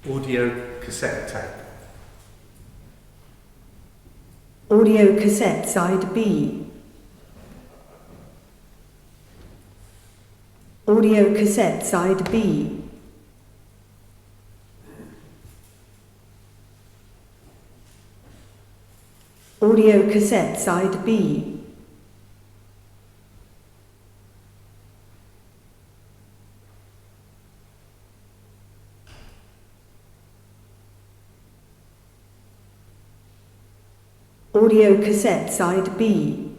Audio cassette tape. Audio cassette side B. Audio cassette side B. Audio cassette side B. Audio cassette side B.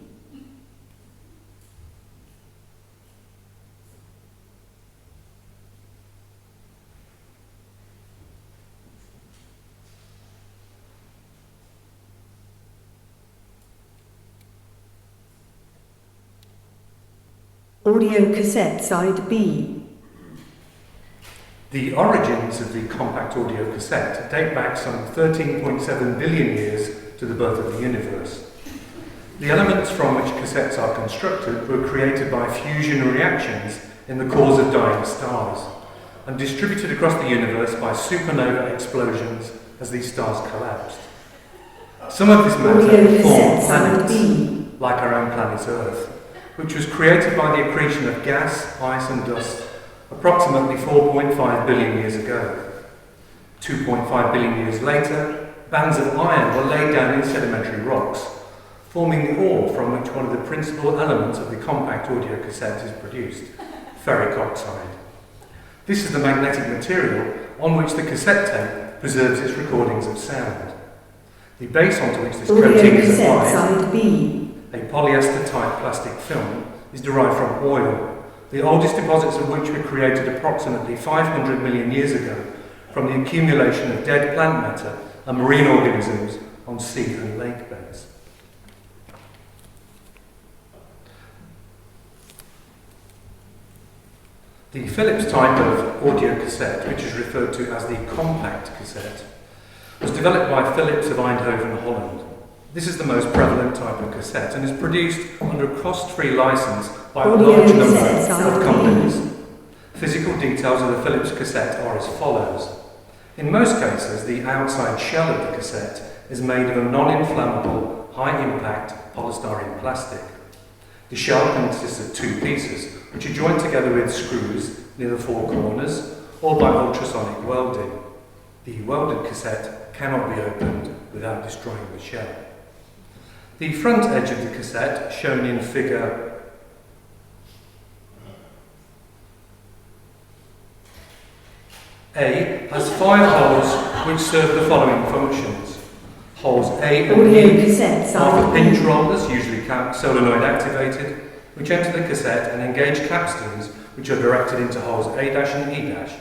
Audio cassette side B. The origins of the compact audio cassette date back some 13.7 billion years to the birth of the universe. The elements from which cassettes are constructed were created by fusion reactions in the cores of dying stars and distributed across the universe by supernova explosions as these stars collapsed. Some of this matter formed planets, like our own planet Earth, which was created by the accretion of gas, ice and dust approximately 4.5 billion years ago. 2.5 billion years later, bands of iron were laid down in sedimentary rocks, forming the ore from which one of the principal elements of the compact audio cassette is produced, ferric oxide. This is the magnetic material on which the cassette tape preserves its recordings of sound. The base onto which this coating is applied, a polyester-type plastic film, is derived from oil, the oldest deposits of which were created approximately 500 million years ago from the accumulation of dead plant matter and marine organisms on sea and lake beds. The Philips type of audio cassette, which is referred to as the compact cassette, was developed by Philips of Eindhoven, Holland. This is the most prevalent type of cassette and is produced under a cost-free license by a large number of companies. Physical details of the Philips cassette are as follows. In most cases, the outside shell of the cassette is made of a non-inflammable, high-impact polystyrene plastic. The shell consists of two pieces, which are joined together with screws near the four corners or by ultrasonic welding. The welded cassette cannot be opened without destroying the shell. The front edge of the cassette, shown in figure A, has 5 holes which serve the following functions. Holes A and B are for pinch rollers, usually solenoid activated, which enter the cassette and engage capstans which are directed into holes A' and E'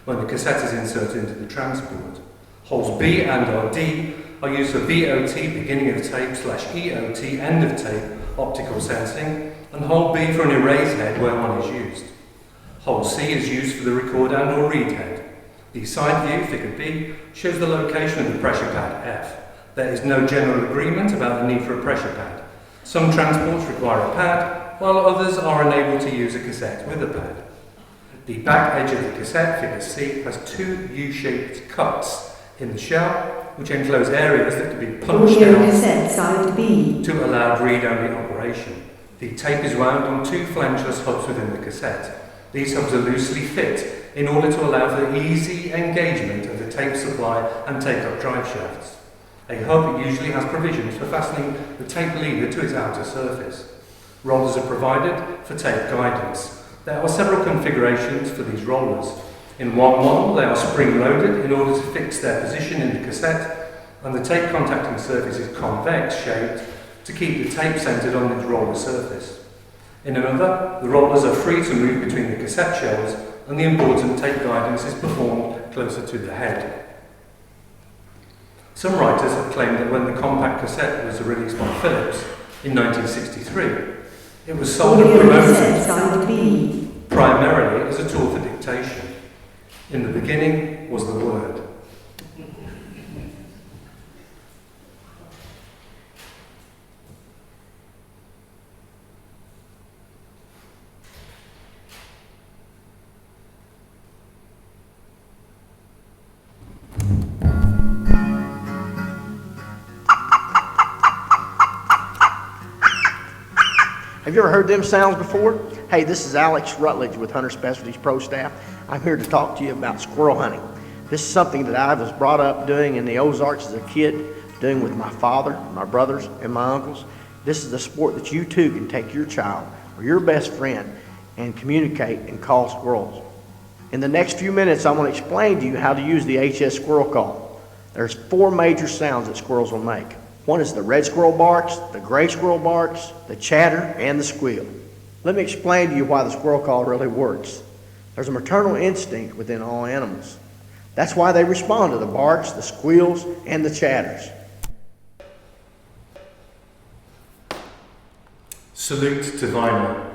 when the cassette is inserted into the transport. Holes B and D are used for BOT, beginning of tape, /EOT, end of tape, optical sensing, and hole B for an erase head where one is used. Hole C is used for the record and or read head. The side view, figure B, shows the location of the pressure pad F. There is no general agreement about the need for a pressure pad. Some transports require a pad, while others are unable to use a cassette with a pad. The back edge of the cassette, figure C, has 2 U-shaped cuts in the shell, which enclose areas that can be punched out to allow read-only operation. The tape is wound on 2 flangeless hubs within the cassette. These hubs are loosely fit in order to allow for easy engagement of the tape supply and take-up drive shafts. A hub usually has provisions for fastening the tape leader to its outer surface. Rollers are provided for tape guidance. There are several configurations for these rollers. In one model, they are spring-loaded in order to fix their position in the cassette, and the tape contacting surface is convex-shaped to keep the tape centered on its roller surface. In another, the rollers are free to move between the cassette shells, and the important tape guidance is performed closer to the head. Some writers have claimed that when the compact cassette was released by Philips in 1963, it was sold and promoted primarily as a tool for dictation. In the beginning was the Word. Have you ever heard them sounds before? Hey, this is Alex Rutledge with Hunter Specialties Pro Staff. I'm here to talk to you about squirrel hunting. This is something that I was brought up doing in the Ozarks as a kid, doing with my father, my brothers, and my uncles. This is a sport that you too can take your child or your best friend and communicate and call squirrels. In the next few minutes, I'm going to explain to you how to use the HS squirrel call. There's 4 major sounds that squirrels will make. One is the red squirrel barks, the gray squirrel barks, the chatter, and the squeal. Let me explain to you why the squirrel call really works. There's a maternal instinct within all animals. That's why they respond to the barks, the squeals, and the chatters. Salute to Vinyl.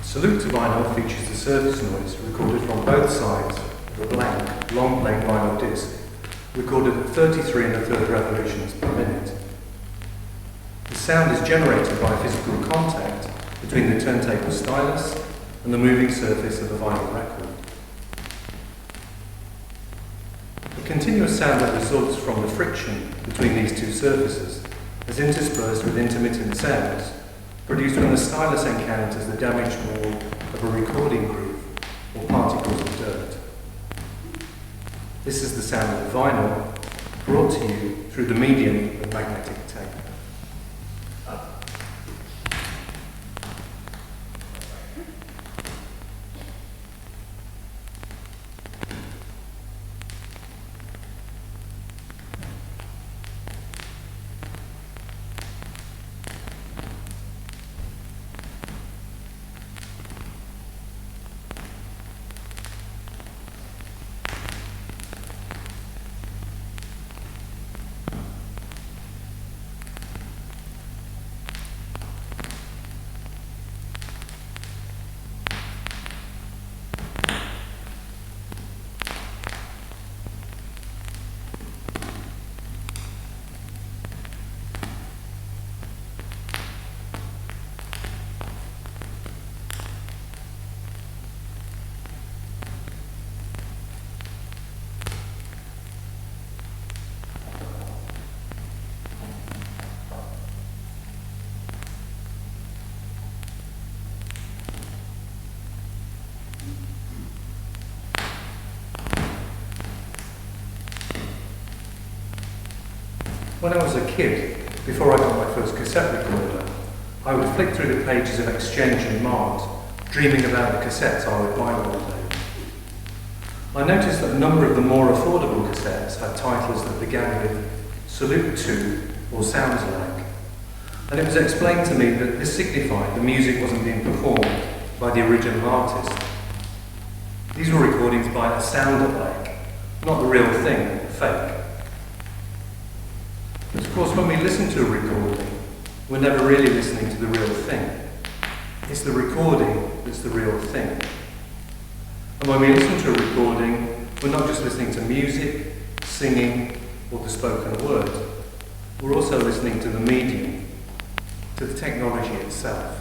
Salute to Vinyl features the surface noise recorded from both sides of a blank, long-playing vinyl disc, recorded at 33 1/3 revolutions per minute. The sound is generated by physical contact between the turntable stylus and the moving surface of the vinyl record. The continuous sound that results from the friction between these two surfaces is interspersed with intermittent sounds produced when the stylus encounters the damaged wall of a recording groove or particles of dirt. This is the sound of the vinyl brought to you through the medium of magnetic tape. When I was a kid, before I got my first cassette recorder, I would flick through the pages of Exchange and Mars, dreaming about the cassettes I would buy one day. I noticed that a number of the more affordable cassettes had titles that began with Salute to or Sounds like, and it was explained to me that this signified the music wasn't being performed by the original artist. These were recordings by a sound-alike, not the real thing, fake. But of course, when we listen to a recording, we're never really listening to the real thing. It's the recording that's the real thing. And when we listen to a recording, we're not just listening to music, singing, or the spoken word. We're also listening to the medium, to the technology itself.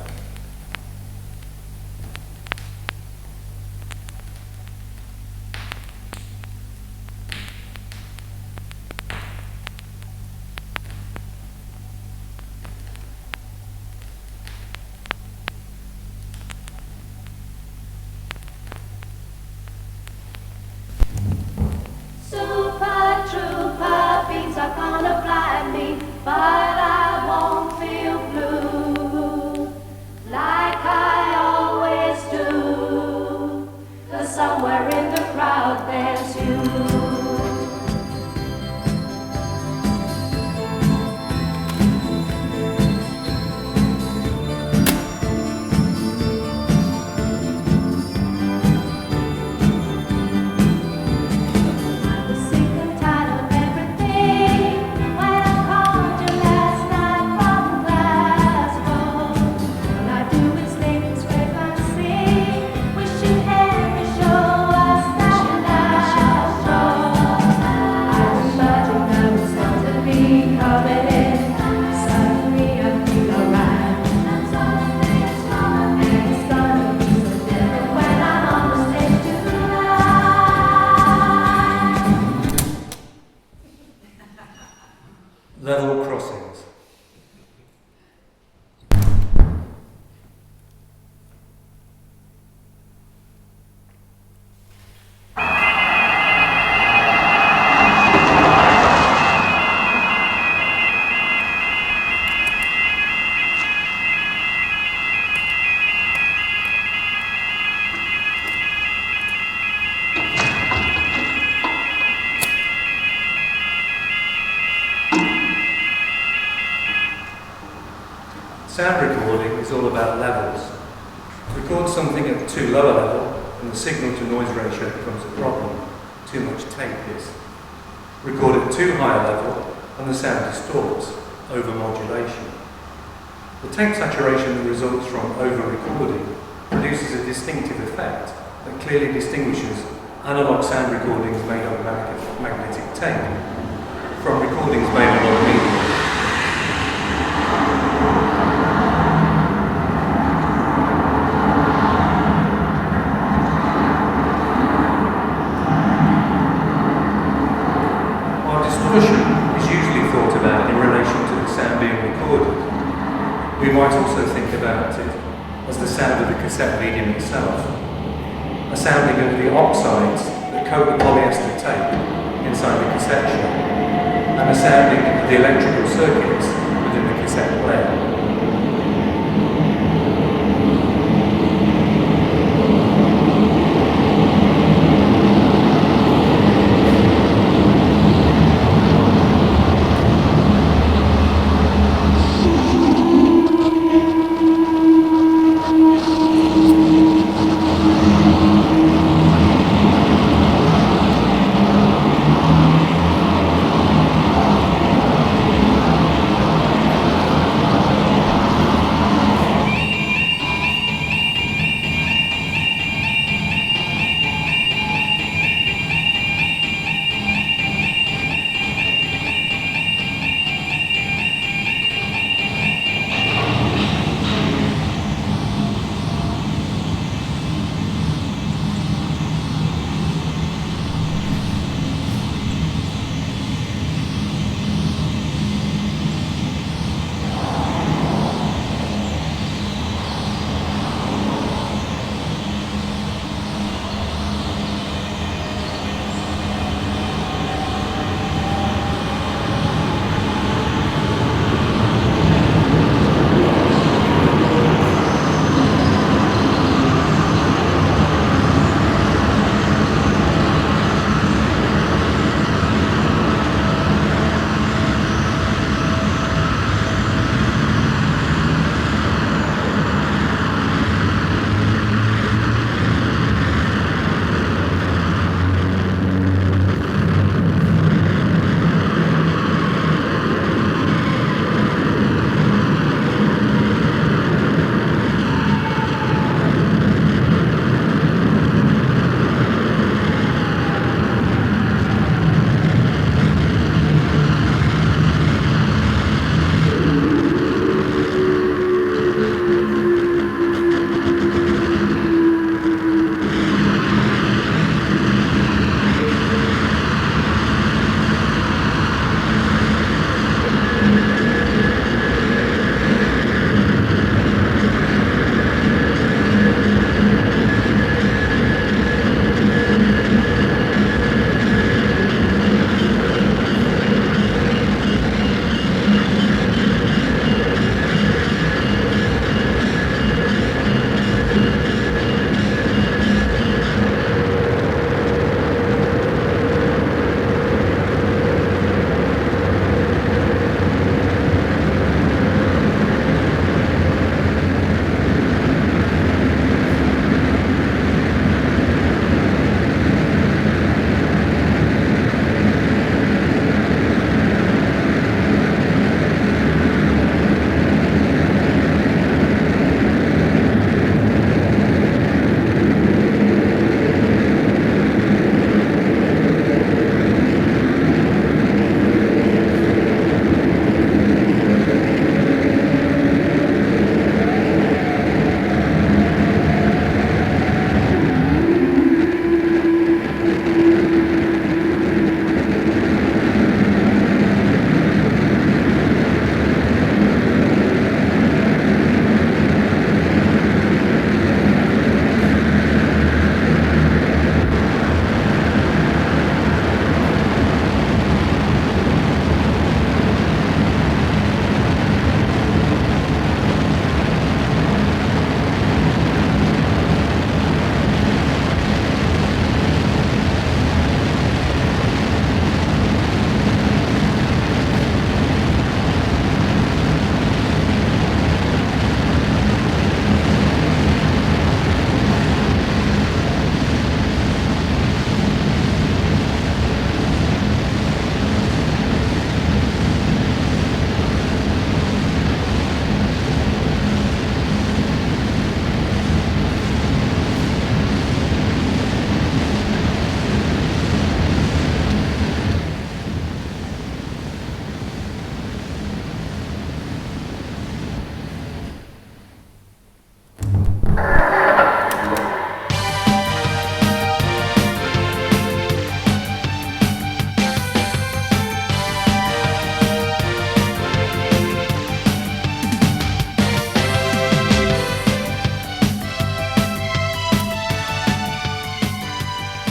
Sound recording is all about levels. To record something at too low a level, and the signal to noise ratio becomes a problem. Too much tape is. Record at too high a level, and the sound distorts, over-modulation. The tape saturation that results from over-recording produces a distinctive effect that clearly distinguishes analog sound recordings made on magnetic tape from recordings made on other media. While distortion is usually thought about in relation to the sound being recorded, we might also think about it as the sound of the cassette medium itself, a sounding of the oxides that coat the polyester tape inside the cassette shell, and a sounding of the electrical circuits within the cassette player.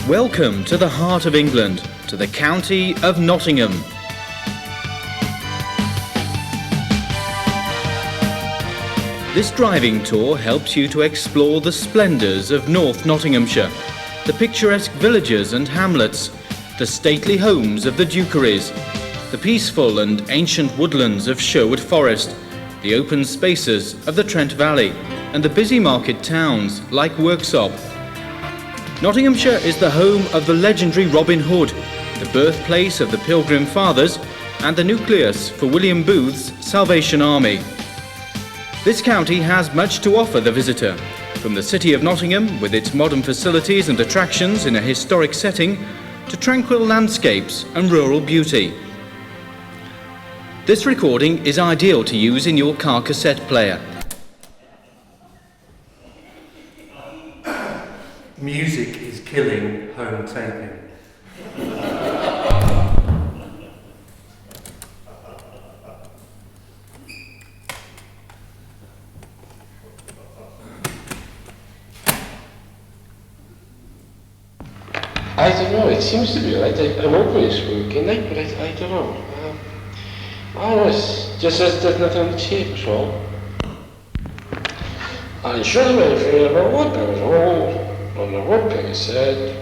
Welcome to the heart of England, to the county of Nottingham. This driving tour helps you to explore the splendours of North Nottinghamshire, the picturesque villages and hamlets, the stately homes of the Dukeries, the peaceful and ancient woodlands of Sherwood Forest, the open spaces of the Trent Valley, and the busy market towns like Worksop. Nottinghamshire is the home of the legendary Robin Hood, the birthplace of the Pilgrim Fathers, and the nucleus for William Booth's Salvation Army. This county has much to offer the visitor, from the city of Nottingham with its modern facilities and attractions in a historic setting, to tranquil landscapes and rural beauty. This recording is ideal to use in your car cassette player. Music is killing home taping. I don't know, it seems to be right. I'm hoping it's working, but I don't know. I don't know, it's just says there's nothing on the tape at all. And should have been afraid about what I was old. On the woodpecker said,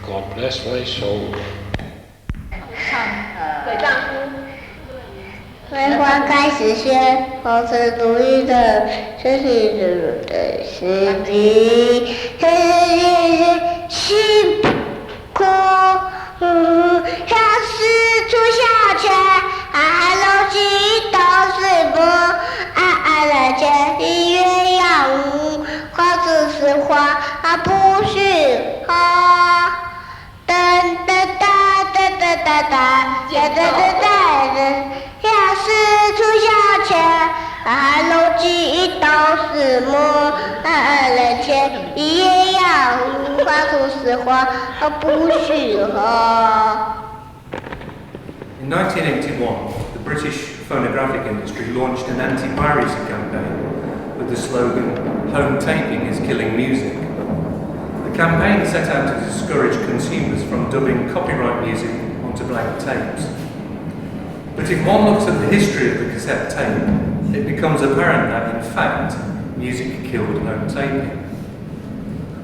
God bless my soul. 梅花开始谢，红色独立的身体的心里，辛苦，像是初夏天，楼梯都是梦，暗了天，一月耀武，花只是花，不是花。噔噔哒哒哒哒哒，哒哒哒哒哒。要是初夏天，楼梯都是梦，暗了天，一夜耀武，花出是花，不是花。 In 1981, the British phonographic industry launched an anti-piracy campaign with the slogan, "Home taping is killing music." The campaign set out to discourage consumers from dubbing copyright music onto blank tapes. But if one looks at the history of the cassette tape, it becomes apparent that, in fact, music killed home taping.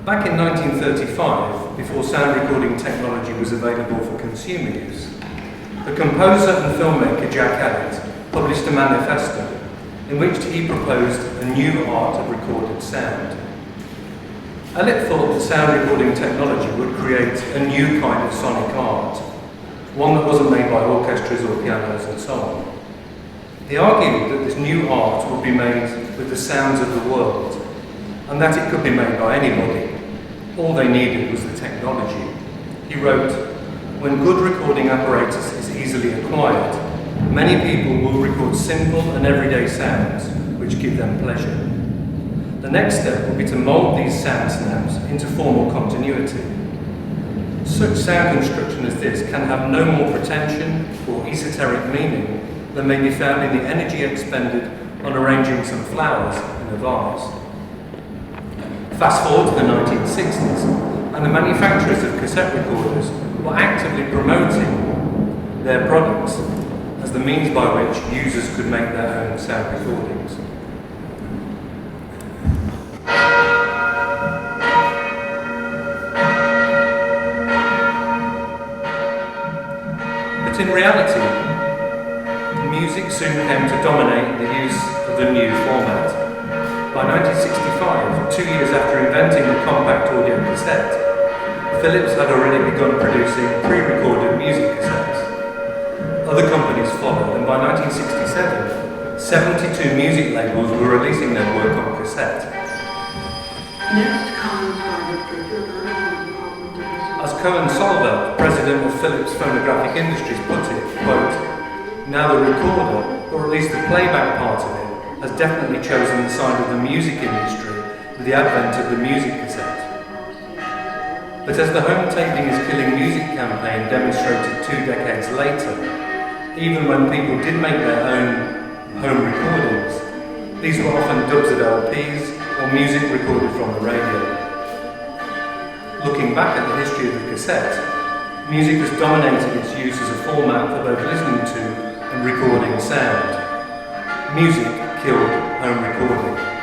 Back in 1935, before sound recording technology was available for consumer use, the composer and filmmaker Jack Elliott published a manifesto in which he proposed a new art of recorded sound. Elliott thought that sound recording technology would create a new kind of sonic art, one that wasn't made by orchestras or pianos and so on. He argued that this new art would be made with the sounds of the world, and that it could be made by anybody. All they needed was the technology. He wrote, "When good recording apparatus is easily acquired, many people will record simple and everyday sounds which give them pleasure. The next step will be to mould these sound snaps into formal continuity. Such sound construction as this can have no more pretension or esoteric meaning than may be found in the energy expended on arranging some flowers in a vase." Fast forward to the 1960s, and the manufacturers of cassette recorders were actively promoting their products as the means by which users could make their own sound recordings. But in reality, music soon came to dominate the use of the new format. By 1965, 2 years after inventing the compact audio cassette, Philips had already begun producing pre-recorded music cassettes. Other companies followed, and by 1967, 72 music labels were releasing their work on cassette. As Cohen Solver, president of Philips Phonographic Industries, put it, quote, "Now the recorder, or at least the playback part of it, has definitely chosen the side of the music industry with the advent of the music cassette." But as the Home Taping is Killing Music campaign demonstrated 2 decades later, even when people did make their own home recordings, these were often dubs of LPs or music recorded from the radio. Looking back at the history of the cassette, music has dominated its use as a format for both listening to and recording sound. Music killed home recording.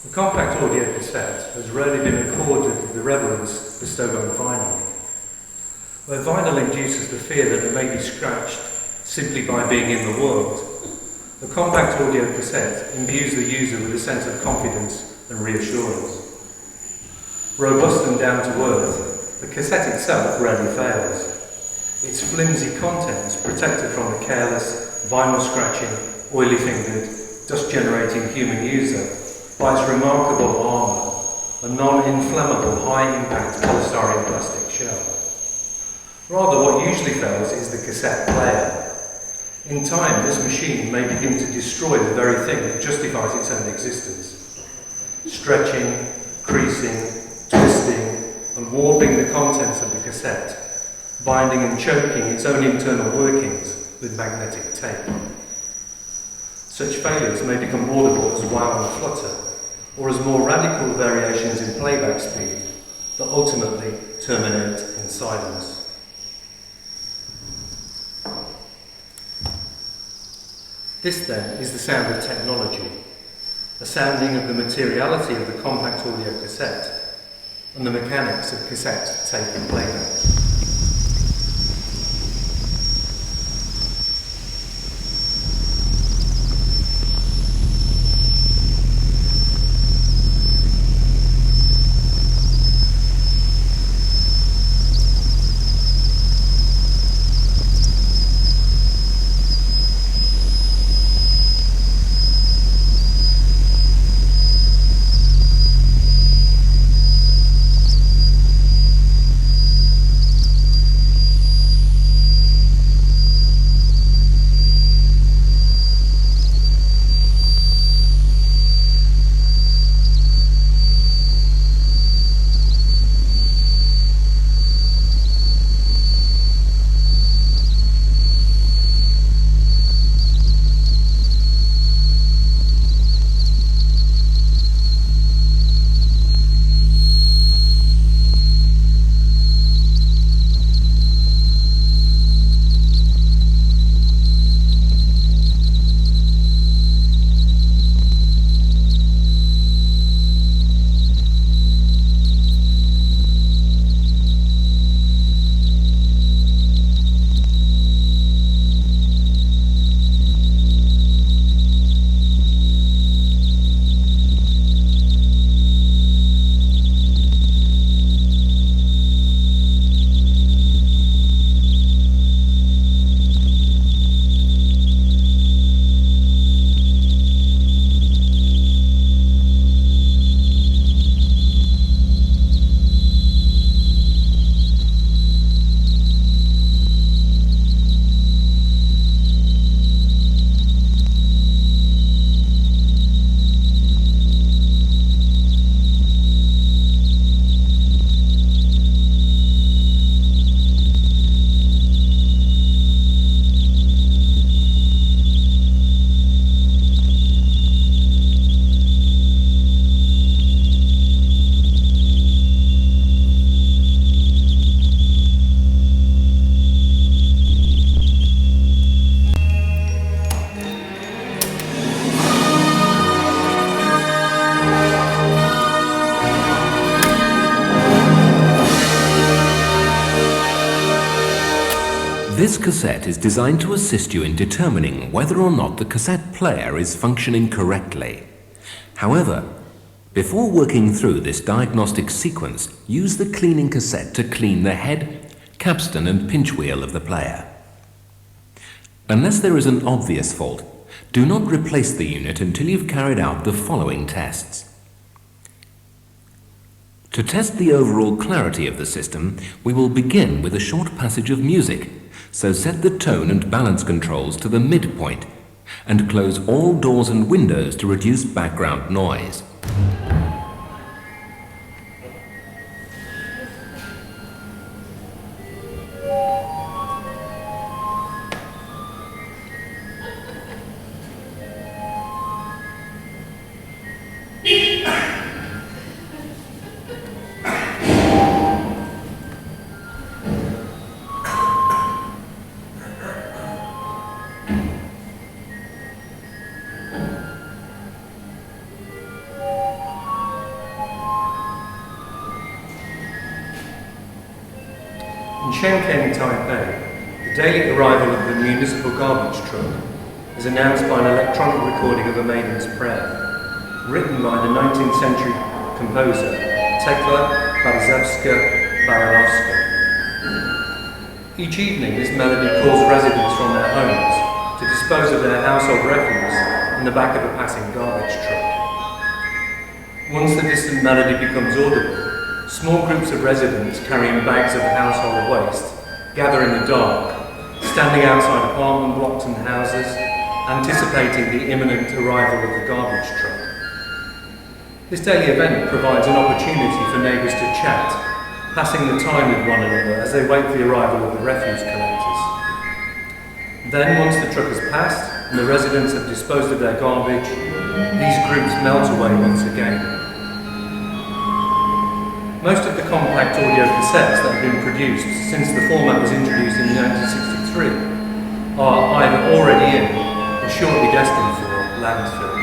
The compact audio cassette has rarely been accorded the reverence bestowed on vinyl. Where vinyl induces the fear that it may be scratched simply by being in the world, the compact audio cassette imbues the user with a sense of confidence and reassurance. Robust and down to earth, the cassette itself rarely fails. Its flimsy contents, protected from the careless, vinyl scratching, oily fingered, dust generating human user, by its remarkable armour, a non-inflammable, high-impact polystyrene plastic shell. Rather, what usually fails is the cassette player. In time, this machine may begin to destroy the very thing that justifies its own existence, stretching, creasing, twisting, and warping the contents of the cassette, binding and choking its own internal workings with magnetic tape. Such failures may become audible as wow and flutter, or as more radical variations in playback speed that ultimately terminate in silence. This then is the sound of technology, a sounding of the materiality of the compact audio cassette and the mechanics of cassette tape and playback. This cassette is designed to assist you in determining whether or not the cassette player is functioning correctly. However, before working through this diagnostic sequence, use the cleaning cassette to clean the head, capstan and pinch wheel of the player. Unless there is an obvious fault, do not replace the unit until you've carried out the following tests. To test the overall clarity of the system, we will begin with a short passage of music, so set the tone and balance controls to the midpoint and close all doors and windows to reduce background noise. In Shenzhen, Taipei, the daily arrival of the municipal garbage truck is announced by an electronic recording of a maiden's prayer, written by the 19th century composer Tekla Barzewska-Baralovska. Each evening, this melody calls residents from their homes to dispose of their household refuse in the back of a passing garbage truck. Once the distant melody becomes audible, small groups of residents carrying bags of household waste gather in the dark, standing outside apartment blocks and houses, anticipating the imminent arrival of the garbage truck. This daily event provides an opportunity for neighbours to chat, passing the time with one another as they wait for the arrival of the refuse collectors. Then, once the truck has passed and the residents have disposed of their garbage, these groups melt away once again. Most of the compact audio cassettes that have been produced since the format was introduced in 1963 are either already in or shortly destined for landfill.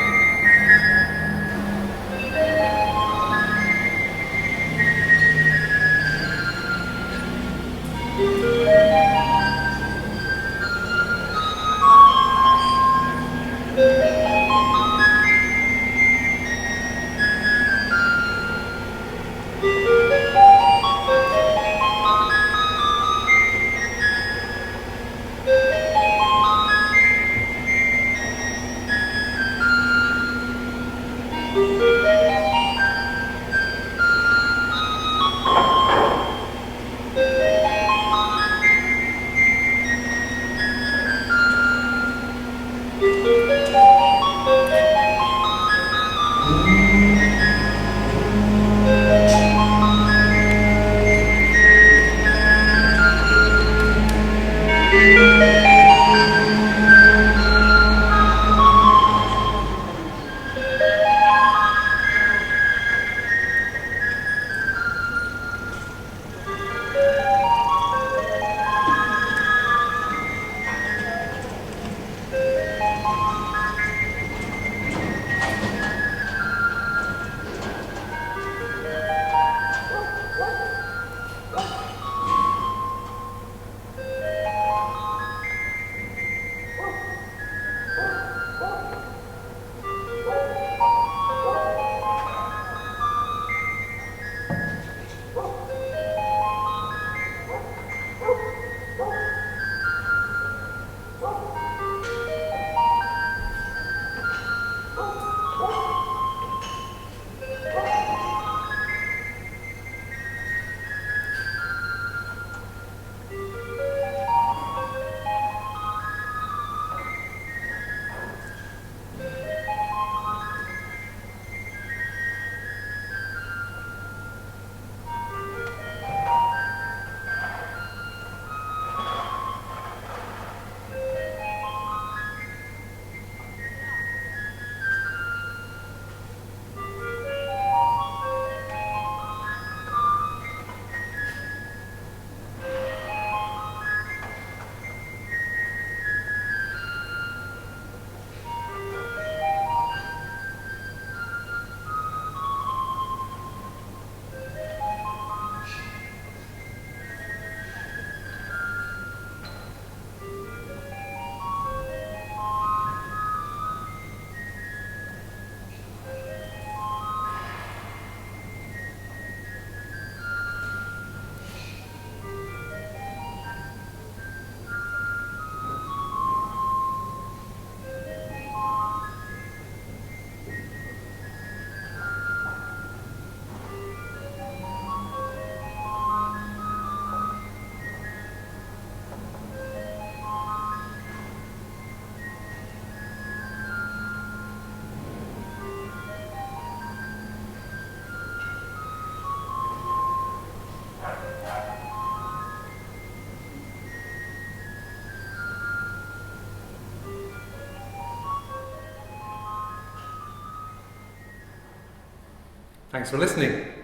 Thanks for listening.